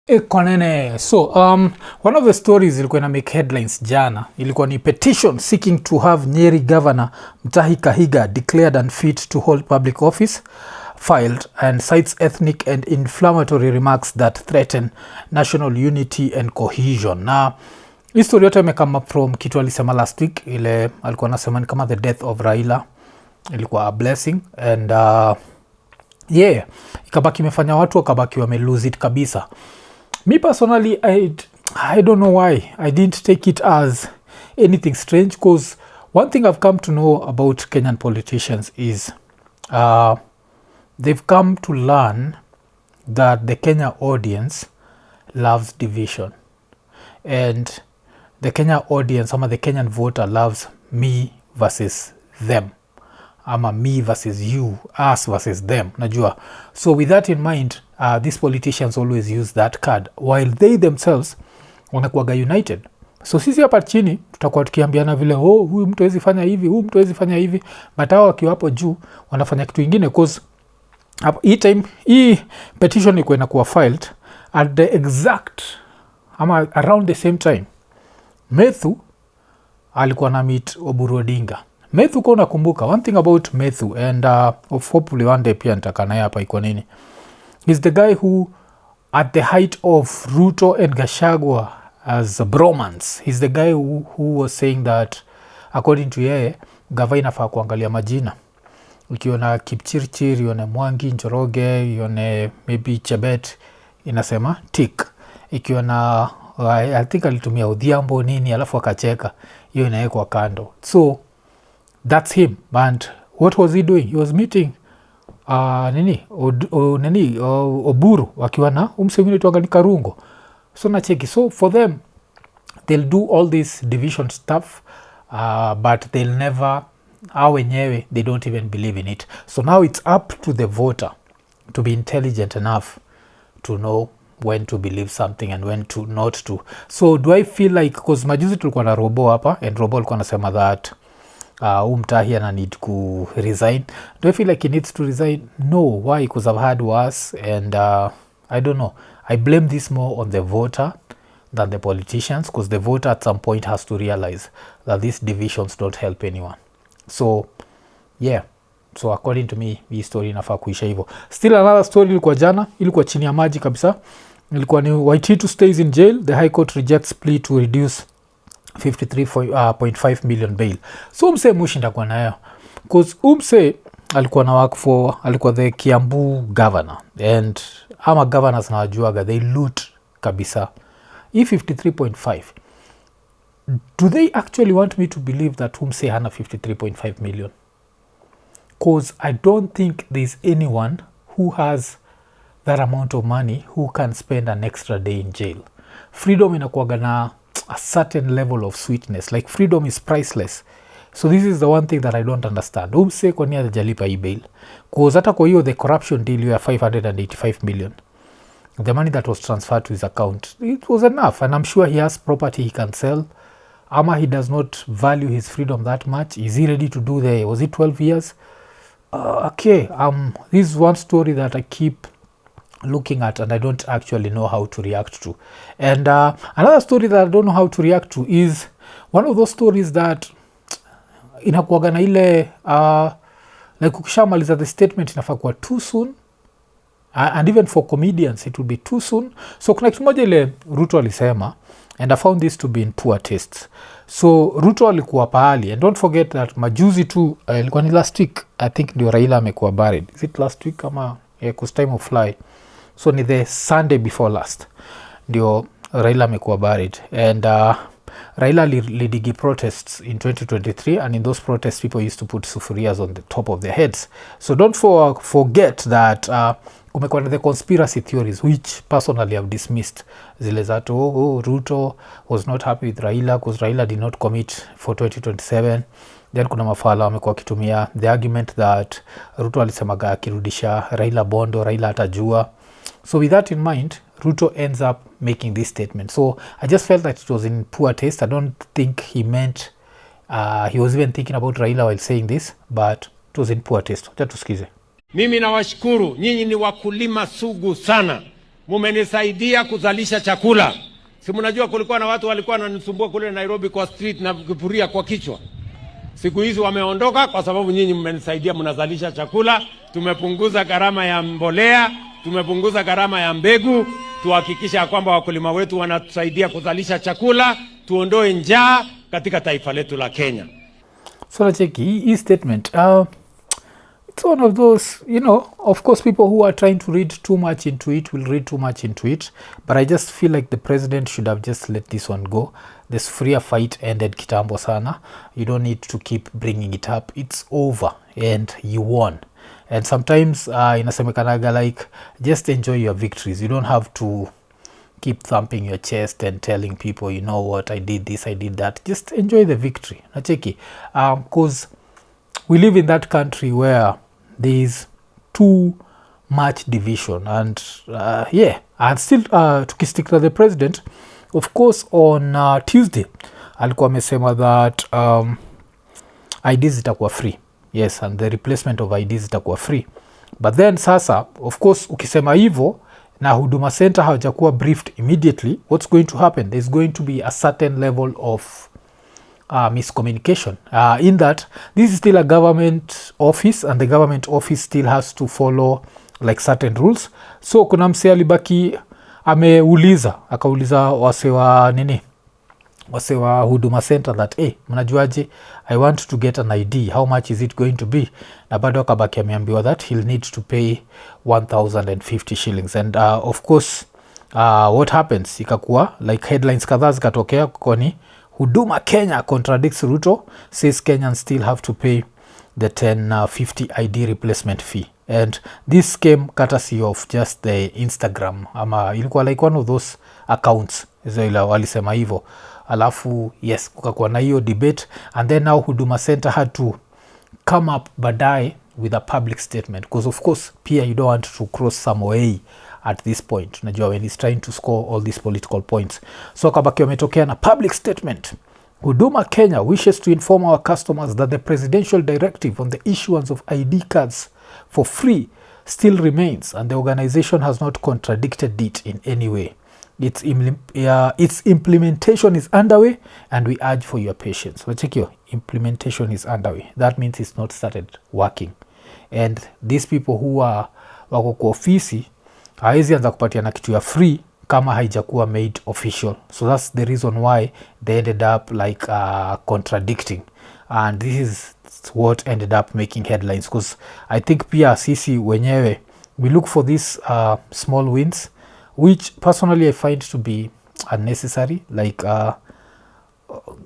Konene. So one of the stories ilikuwa ina make headlines jana ilikuwa ni petition seeking to have Nyeri Governor Mutahi Kahiga declared unfit to hold public office filed and cites ethnic and inflammatory remarks that threaten national unity and cohesion. Na hii story yote imekama from kitu alisema last week, ile alikuwa anasema ni kama the death of Raila ilikuwa a blessing and ikabaki imefanya watu wakabaki wame lose it kabisa. Me personally, I don't know why I didn't take it as anything strange, because one thing I've come to know about Kenyan politicians is they've come to learn that the Kenya audience loves division, and the Kenya audience, the Kenyan voter loves me versus them. Me versus you, us versus them, najua. So with that in mind, these politicians always use that card while they themselves wanakuwaga united. So sisi hapa chini tutakuwa tukiambiana vile huyu mtu hawezi fanya hivi, huyu mtu hawezi fanya hivi, but hao wakiwa hapo juu wanafanya kitu kingine, cause hii petition iko inakuwa filed at the exact around the same time Methu alikuwa na meet Oburu Odinga. Methu kwa unakumbuka, one thing about Methu, and hopefully one day pia nitakana hapa iko nini, he's the guy who at the height of Ruto and Gachagua as a bromance, he's the guy who was saying that according to yeye gava inafaa kuangalia majina, ukiona Kipchirchir, ione Mwangi, Njoroge, ione maybe Chebet, inasema tick. Ikiona I think alitumia Odhiambo nini alafu akacheka, hiyo inawekwa kando. So that's him. And what was he doing? He was meeting Oburu wakiwa na umsemini tuangali Karungo. So nacheki. So for them, they'll do all this division stuff, but they'll never, wenyewe, they don't even believe in it. So now it's up to the voter to be intelligent enough to know when to believe something and when to not to. So do I feel like, because majuzi tulikuwa na Robo hapa, and Robo alikuwa anasema that Mutahi ana need to resign. Do I feel like he needs to resign? No. Why? Because I've had worse, and I don't know. I blame this more on the voter than the politicians, because the voter at some point has to realize that these divisions don't help anyone. So yeah, so according to me, hii story inafaa kuisha hivyo. Still another story ilikuwa jana, ilikuwa chini ya maji kabisa. Ilikuwa ni Waititu stays in jail, the High Court rejects plea to reduce 53.5 million bail. So umse mushinda kwa nayo, because umse alikuwa na work for, alikuwa the Kiambu governor, and governors na wajuaga they loot kabisa. Hii 53.5, do they actually want me to believe that umse hana 53.5 million? Because I don't think there's anyone who has that amount of money who can spend an extra day in jail. Freedom inakuwaga na a certain level of sweetness, like freedom is priceless. So this is the one thing that I don't understand. Umse kwa nia jalipa hii bail, cause hata kwa hiyo the corruption deal ya 585 million, the money that was transferred to his account, it was enough, and I'm sure he has property he can sell. He does not value his freedom that much. Is he ready to do was it 12 years? Okay, this is one story that I keep looking at and I don't actually know how to react to. And another story that I don't know how to react to is one of those stories that inakuwaga na ile like ukishamaliza the statement inafaa kuwa too soon, and even for comedians it will be too soon. So kuna kitu moja ile Ruto alisema, and I found this to be in poor taste. So Ruto alikuwa pahali, and don't forget that majuzi tu ilikuwa ni last week I think ndio Raila amekuwa buried. Is it last week kama cause time of fly? So ni the Sunday before last ndio Raila amekuwa buried, and Raila lidigi protests in 2023, and in those protests people used to put sufurias on the top of their heads. So don't forget that kumekuwa na the conspiracy theories which personally have dismissed, zile za Ruto was not happy with Raila because Raila did not commit for 2027. Then kuna mafala wamekuwa kitumia the argument that Ruto alisemaga akirudisha Raila bondo Raila atajua. So with that in mind, Ruto ends up making this statement. So I just felt that it was in poor taste. I don't think he meant he was even thinking about Raila while saying this, but it was in poor taste. Acha tusikize. Mimi nawashukuru, nyinyi ni wakulima sugu sana. mumenisaidia kuzalisha chakula. Si mnajua kulikuwa na watu walikuwa wananisumbua kule Nairobi kwa street na sufuria kwa kichwa. Siku hizi wameondoka kwa sababu nyinyi mmenisaidia, mnazalisha chakula. Tumepunguza gharama ya mbolea, tumepunguza gharama ya mbegu, tuhakikisha kwamba wakulima wetu wanatusaidia kuzalisha chakula, tuondoe njaa katika taifa letu la Kenya. So hii statement, it's one of those, of course people who are trying to read too much into it will read too much into it, but I just feel like the president should have just let this one go. The sufuria fight ended kitambo sana. You don't need to keep bringing it up. It's over and you won. And sometimes inasemekanaga like just enjoy your victories. You don't have to keep thumping your chest and telling people, you know what, I did this, I did that. Just enjoy the victory. Nacheki, because we live in that country where there is too much division, and and still tukistick to the president, of course on Tuesday alikuwa amesema that IDs zitakuwa free. Yes, and the replacement of IDs zitakuwa free. But then sasa, of course, ukisema hivyo na Huduma Center hawajakuwa briefed immediately, what's going to happen? There's going to be a certain level of miscommunication in that this is still a government office and the government office still has to follow like certain rules. So kuna msee alibaki akauliza wasewa Huduma Center that mnajuaje, I want to get an ID, how much is it going to be? Na bado akabaki ameambiwa that he'll need to pay 1,050 shillings. And of course what happens, ikakuwa like headlines kadhaa zikatokea kwani Huduma Kenya contradicts Ruto, says Kenyans still have to pay the 1050 ID replacement fee. And this came courtesy of just the Instagram, ama ilikuwa like one of those accounts ila walisema hivyo. Alafu yes, kukakuwa na hiyo debate, and then now Huduma Center had to come up baadaye with a public statement, because of course pia you don't want to cross some way at this point, najua when he's trying to score all these political points. So kabaki wametokea na public statement. Huduma Kenya wishes to inform our customers that the presidential directive on the issuance of ID cards for free still remains, and the organization has not contradicted it in any way. Its implementation is underway, and we urge for your patience. So check your implementation is underway. That means it's not started working. And these people who are wako kwa ofisi hawezi anza kupatia na kitu ya free kama haijakuwa made official. So that's the reason why they ended up like contradicting, and this is what ended up making headlines, because I think pia sisi wenyewe we look for these small wins, which personally I find to be unnecessary. Like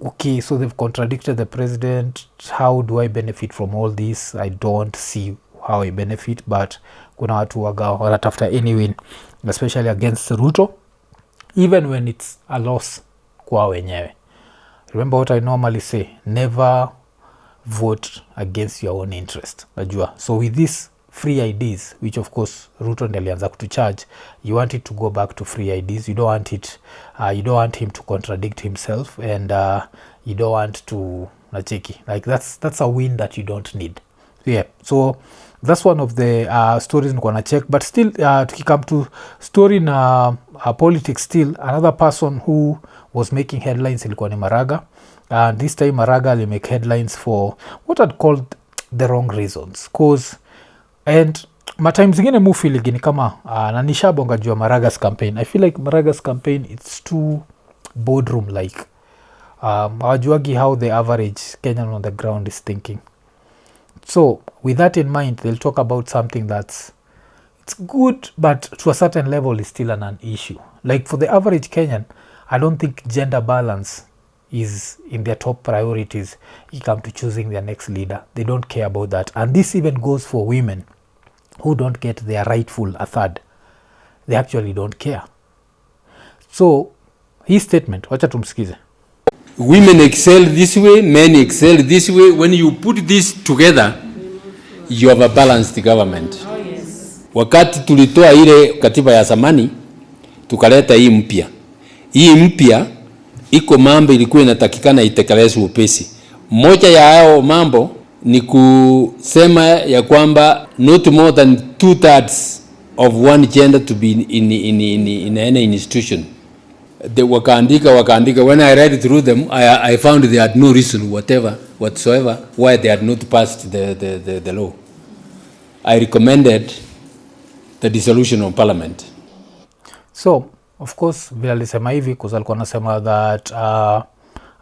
okay, so they've contradicted the president, how do I benefit from all this? I don't see how I benefit, but kuna watu wanatafuta any win, especially against Ruto, even when it's a loss kwa wenyewe. Remember what I normally say, never vote against your own interest. Najua. So with this free IDs, which of course Ruto ndiye alianza kutucharge, you want it to go back to free IDs. You don't want it, you don't want him to contradict himself, and you don't want to nacheki. Like that's a win that you don't need. Yeah. So that's one of the stories nilikuwa na check, but still tukikam to story na politics, still another person who was making headlines ilikuwa ni Maraga, and this time Maraga ali make headlines for what I'd called the wrong reasons, cause and matimes zingine mu feel gini kama na nishabonga jua Maraga's campaign. I feel like Maraga's campaign, it's too boardroom like. Hawajuagi how the average Kenyan on the ground is thinking. So with that in mind, they'll talk about something it's good, but to a certain level is still an issue. Like for the average Kenyan, I don't think gender balance is in their top priorities. You come to choosing their next leader. They don't care about that. And this even goes for women who don't get their rightful a third. They actually don't care. So his statement, wacha tumsikize. Women excel this way, men excel this way. When you put this together, you have a balanced government. Oh, yes. Wakati tulitoa ile katiba ya zamani, tukaleta hii mpya. Hii mpya iko mambo ilikuwa inatakikana itekelezwe upesi. Moja ya hao mambo ni kusema ya kwamba not more than 2/3 of one gender to be in any institution. They wakaandika. When I read through them, I found they had no reason whatsoever why they had not passed the law. I recommended the dissolution of parliament. So of course vile alisema hivi because alikuwa anasema that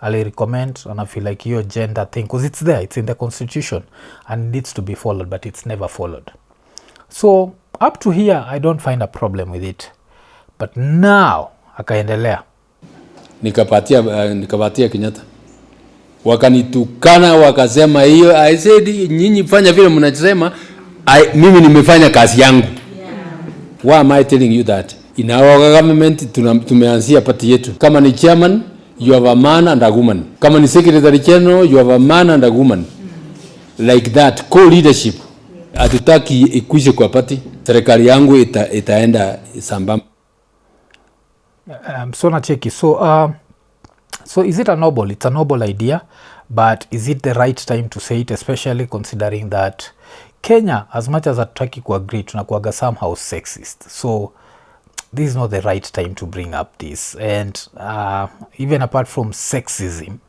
ali recommend and I feel like your gender thing because it's there, it's in the constitution and it needs to be followed, but it's never followed. So up to here I don't find a problem with it, but now akaendelea nikapatia Kenyatta, wakanitukana wakasema hiyo. I said nyinyi fanya vile mnasema, mimi nimefanya kazi yangu. Why am I telling you that? In our government tumeanzia party yetu. Kama ni chairman, you have a man and a woman. Kama ni secretary general, you have a man and a woman. Like that, co-leadership. Hatutaki ikuje kwa party. Serikali yangu itaenda sambamba. So nacheki. So is it a noble? It's a noble idea, but is it the right time to say it, especially considering that Kenya, as much as hatutaki kuagree, tunakuaga somehow sexist. So this is not the right time to bring up this. And even apart from sexism,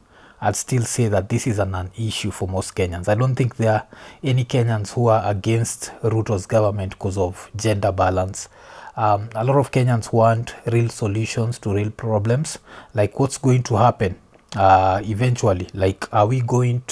I'd still say that this is an issue for most Kenyans. I don't think there are any Kenyans who are against Ruto's government because of gender balance. A lot of Kenyans want real solutions to real problems, like what's going to happen eventually. Like, how are we going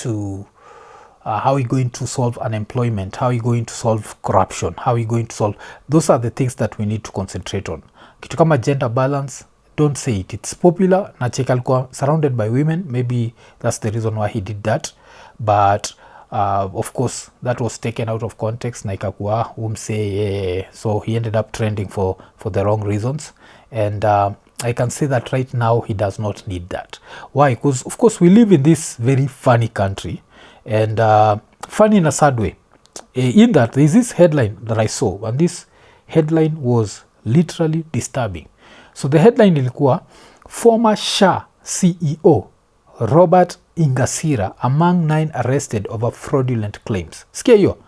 to solve unemployment? How are we going to solve corruption? How are we going to solve? Those are the things that we need to concentrate on. Kitu kama gender balance, don't say it. It's popular. Na Cheka alikuwa surrounded by women. Maybe that's the reason why he did that. But of course, that was taken out of context. Na ikakuwa umse, so he ended up trending for the wrong reasons. And I can say that right now he does not need that. Why? Because of course we live in this very funny country. And funny in a sad way. In that there is this headline that I saw, and this headline was literally disturbing. So the headline ilikuwa former SHA CEO Robert Ingasira among 9 arrested over fraudulent claims. Sikia hiyo,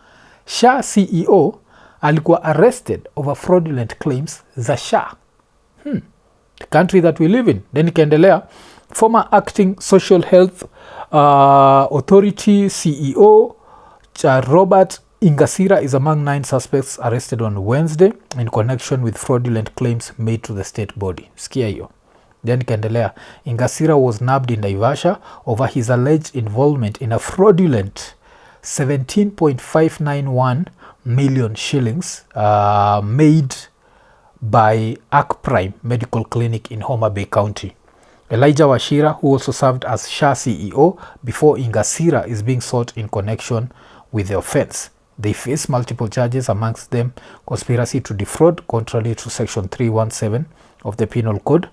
SHA CEO alikuwa arrested over fraudulent claims za SHA. The country that we live in. Then ikaendelea, former acting social health authority CEO Robert Ingasira is among 9 suspects arrested on Wednesday in connection with fraudulent claims made to the state body. Sikia hiyo. Then ikaendelea, Ingasira was nabbed in Naivasha over his alleged involvement in a fraudulent 17.591 million shillings made by Arc Prime Medical Clinic in Homa Bay County. Elijah Washira, who also served as SHA CEO before Ingasira, is being sought in connection with the offense. They face multiple charges, amongst them conspiracy to defraud, contrary to Section 317 of the Penal Code,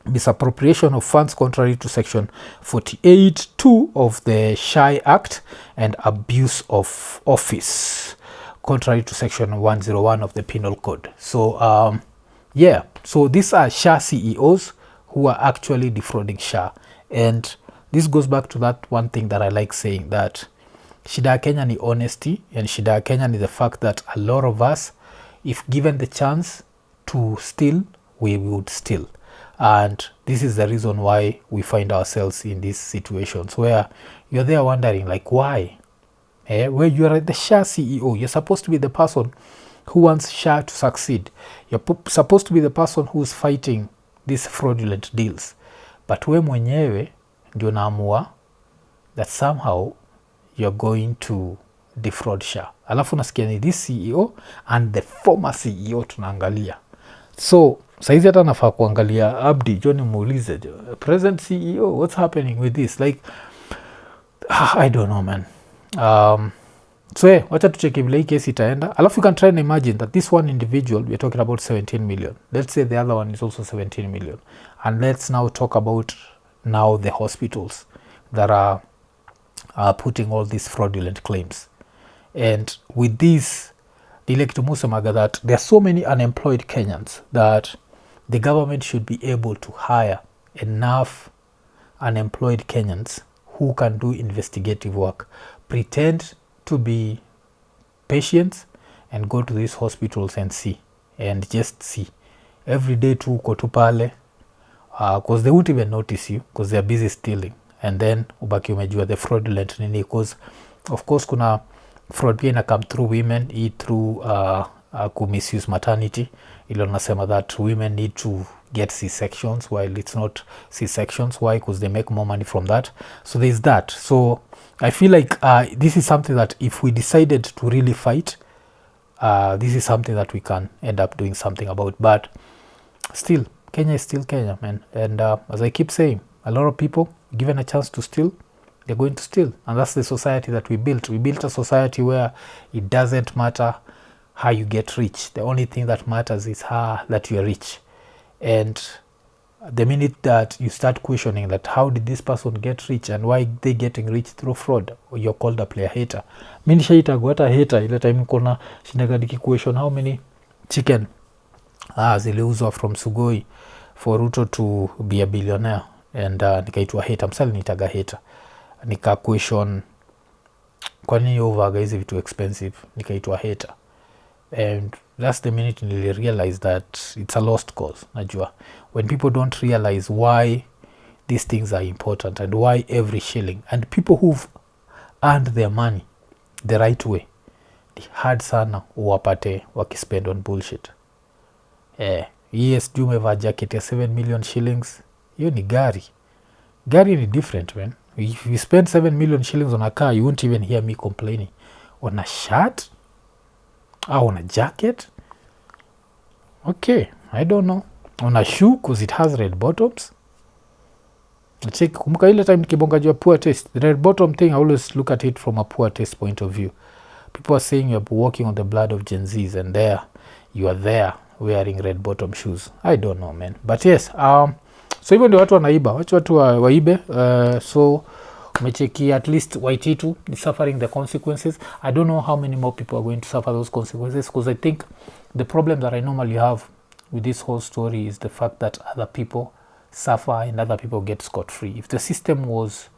misappropriation of funds, contrary to Section 48(2) of the SHI Act, and abuse of office, contrary to Section 101 of the Penal Code. So, so these are SHA CEOs who are actually defrauding SHA. And this goes back to that one thing that I like saying, that shida ya Kenya ni honesty, and shida ya Kenya ni the fact that a lot of us, if given the chance to steal, we would steal. And this is the reason why we find ourselves in these situations where you're there wondering, like, why? Where you are the SHA CEO, you're supposed to be the person who wants SHA to succeed. You're supposed to be the person who's fighting these fraudulent deals. But we mwenyewe ndio naamua that somehow you're going to defraud SHA. Alafu nasikia ni this CEO and the former CEO tunaangalia. So saizi hata nafaa kuangalia Abdi John muulize, present CEO, what's happening with this? Like, I don't know, man. So wacha tucheke vile hii kesi itaenda. Alafu you can try and imagine that this one individual, we're talking about 17 million. Let's say the other one is also 17 million. And let's now talk about now the hospitals that are putting all these fraudulent claims. And with this, Maga, that there are so many unemployed Kenyans that the government should be able to hire enough unemployed Kenyans who can do investigative work, pretend to be patients, and go to these hospitals and see, and just see every day tu uko tu pale, because they won't even notice you because they are busy stealing, and then ubaki umejua the fraudulent nini, because of course kuna fraud pia ina come through women, through ku misuse maternity. Ilo nasema that women need to get C-sections while it's not C-sections. Why? Because they make more money from that. So there's that. So I feel like this is something that if we decided to really fight, this is something that we can end up doing something about. But still, Kenya is still Kenya, man. And as I keep saying, a lot of people, given a chance to steal, they're going to steal. And that's the society that we built. We built a society where it doesn't matter how you get rich. The only thing that matters is how that you're rich. And the minute that you start questioning that how did this person get rich and why they getting rich through fraud, you're called a player hater. Mi nishaitagwa hata hater ile time kona shindagadiki question how many chicken ziliuzwa from Sugoi for Ruto to be a billionaire, and nikaitwa hater. Msali nitaga hater, nika question kwa nini overga hizi vitu expensive, nikaitwa hater. And that's the minute you realize that it's a lost cause. Najua when people don't realize why these things are important and why every shilling, and people who've earned their money the right way, ni hard sana uwapate wakispend on bullshit. Yes, umevaa jacket ya 7 million shillings, hiyo ni gari ni different, man. If you spend 7 million shillings on a car, you won't even hear me complaining. On a shirt on a jacket, okay, I don't know. On a shoe because it has red bottoms. Check, kumbuka ile time nikibonga jua poor taste. The red bottom thing, I always look at it from a poor taste point of view. People are saying you're walking on the blood of Gen Zs, and there you are there wearing red bottom shoes. I don't know, man. But yes, so hivyo ndio watu wanaiba. Watu waibe. So umecheki at least Waititu is suffering the consequences. I don't know how many more people are going to suffer those consequences, because I think the problem that I normally have with this whole story is the fact that other people suffer and other people get scot-free. If the system was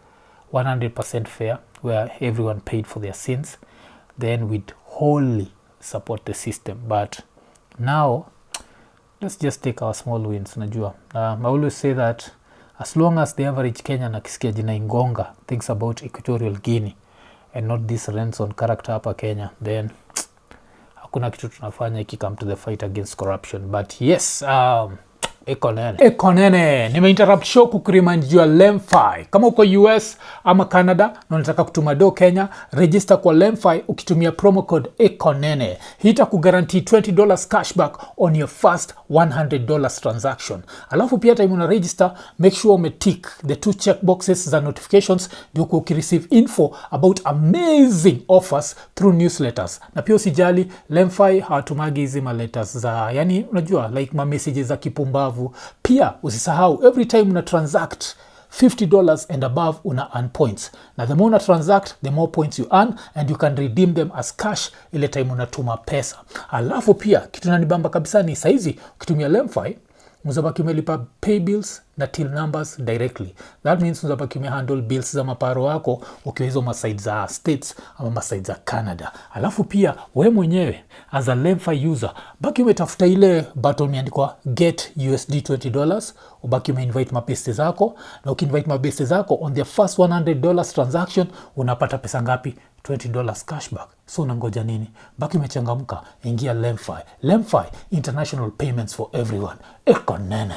100% fair, where everyone paid for their sins, then we'd wholly support the system. But now, let's just take our small wins. Najua, I always say that as long as the average Kenyan akisikia jina Ingonga thinks about Equatorial Guinea and not this rents on character hapa Kenya, then hakuna kitu tunafanya iki come to the fight against corruption. But yes, Ekonene, nimeinterrupt show kukuremind juu ya Lemfi. Kama uko US ama Canada na unataka kutuma do Kenya, register kwa Lemfi ukitumia promo code Ekonene. Hii itakuguarantee $20 cashback on your first $100 transaction. Alafu pia time una register, make sure umetick the 2 checkboxes za notifications ndio ukireceive info about amazing offers through newsletters. Na pia usijali, Lemfi hawatumagi hizi letters za, yani unajua like messages za kipumbavu. Pia usisahau every time una transact $50 and above una earn points. Na the more una transact, the more points you earn, and you can redeem them as cash ile time unatuma pesa. Alafu pia kitu nanibamba kabisa ni saizi ukitumia Lemfi mzabaki umelipa pay bills na till numbers directly. That means mzabaki umehandle bills za maparo wako ukiwa hizo maside za States ama maside za Canada. Alafu pia we mwenyewe as a Lemfi user baki umetafuta ile button imeandikwa get USD $20, ubaki umeinvite mabeste zako, na ukiinvite mabeste zako on their first $100 transaction unapata pesa ngapi? $20 cashback. So unangoja nini? Baki umechangamka, ingia Lemfi. Lemfi, international payments for everyone. Ekonene.